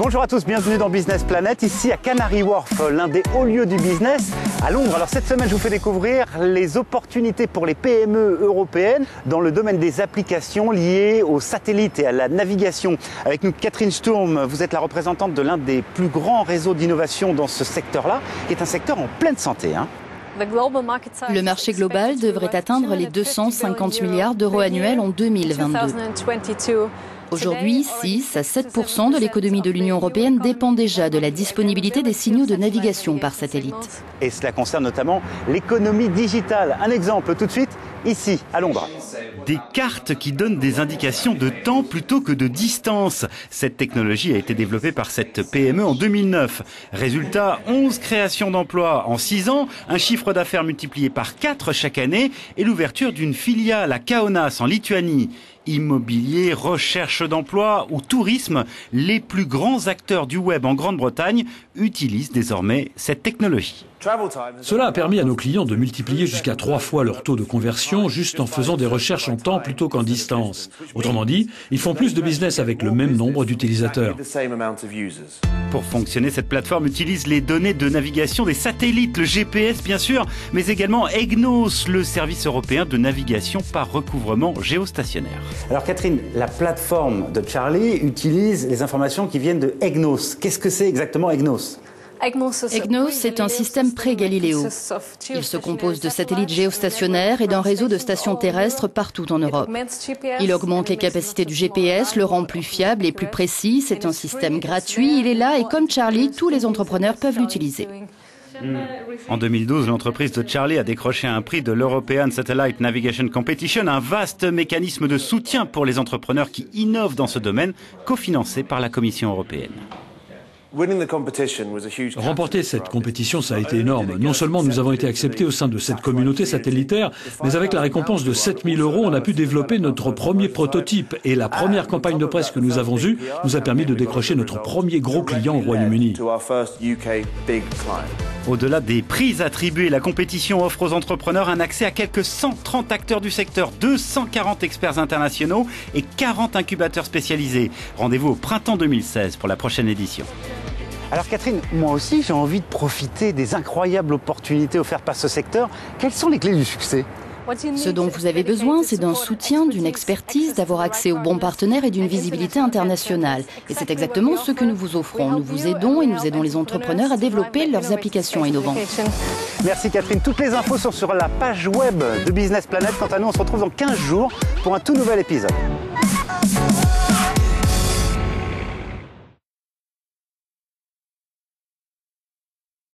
Bonjour à tous, bienvenue dans Business Planet, ici à Canary Wharf, l'un des hauts lieux du business à Londres. Alors cette semaine, je vous fais découvrir les opportunités pour les PME européennes dans le domaine des applications liées aux satellites et à la navigation. Avec nous, Catherine Sturm, vous êtes la représentante de l'un des plus grands réseaux d'innovation dans ce secteur-là, qui est un secteur en pleine santé. Le marché global devrait atteindre les 250 milliards d'euros annuels en 2022. Aujourd'hui, 6 à 7% de l'économie de l'Union européenne dépend déjà de la disponibilité des signaux de navigation par satellite. Et cela concerne notamment l'économie digitale. Un exemple tout de suite, ici, à Londres. Des cartes qui donnent des indications de temps plutôt que de distance. Cette technologie a été développée par cette PME en 2009. Résultat, 11 créations d'emplois en 6 ans, un chiffre d'affaires multiplié par 4 chaque année et l'ouverture d'une filiale à Kaunas en Lituanie. Immobilier, recherche d'emploi ou tourisme, les plus grands acteurs du web en Grande-Bretagne utilisent désormais cette technologie. Cela a permis à nos clients de multiplier jusqu'à 3 fois leur taux de conversion juste en faisant des recherches en temps plutôt qu'en distance. Autrement dit, ils font plus de business avec le même nombre d'utilisateurs. Pour fonctionner, cette plateforme utilise les données de navigation des satellites, le GPS bien sûr, mais également EGNOS, le service européen de navigation par recouvrement géostationnaire. Alors Catherine, la plateforme de Charlie utilise les informations qui viennent de EGNOS. Qu'est-ce que c'est exactement EGNOS ? EGNOS est un système pré-Galiléo. Il se compose de satellites géostationnaires et d'un réseau de stations terrestres partout en Europe. Il augmente les capacités du GPS, le rend plus fiable et plus précis. C'est un système gratuit, il est là et comme Charlie, tous les entrepreneurs peuvent l'utiliser. En 2012, l'entreprise de Charlie a décroché un prix de l'European Satellite Navigation Competition, un vaste mécanisme de soutien pour les entrepreneurs qui innovent dans ce domaine, cofinancé par la Commission européenne. Remporter cette compétition, ça a été énorme. Non seulement nous avons été acceptés au sein de cette communauté satellitaire, mais avec la récompense de 7 000 €, on a pu développer notre premier prototype. Et la première campagne de presse que nous avons eue nous a permis de décrocher notre premier gros client au Royaume-Uni. Au-delà des prix attribués, la compétition offre aux entrepreneurs un accès à quelques 130 acteurs du secteur, 240 experts internationaux et 40 incubateurs spécialisés. Rendez-vous au printemps 2016 pour la prochaine édition. Alors Catherine, moi aussi j'ai envie de profiter des incroyables opportunités offertes par ce secteur. Quelles sont les clés du succès ? Ce dont vous avez besoin, c'est d'un soutien, d'une expertise, d'avoir accès aux bons partenaires et d'une visibilité internationale. Et c'est exactement ce que nous vous offrons. Nous vous aidons et nous aidons les entrepreneurs à développer leurs applications innovantes. Merci Catherine. Toutes les infos sont sur la page web de Business Planet. Quant à nous, on se retrouve dans 15 jours pour un tout nouvel épisode.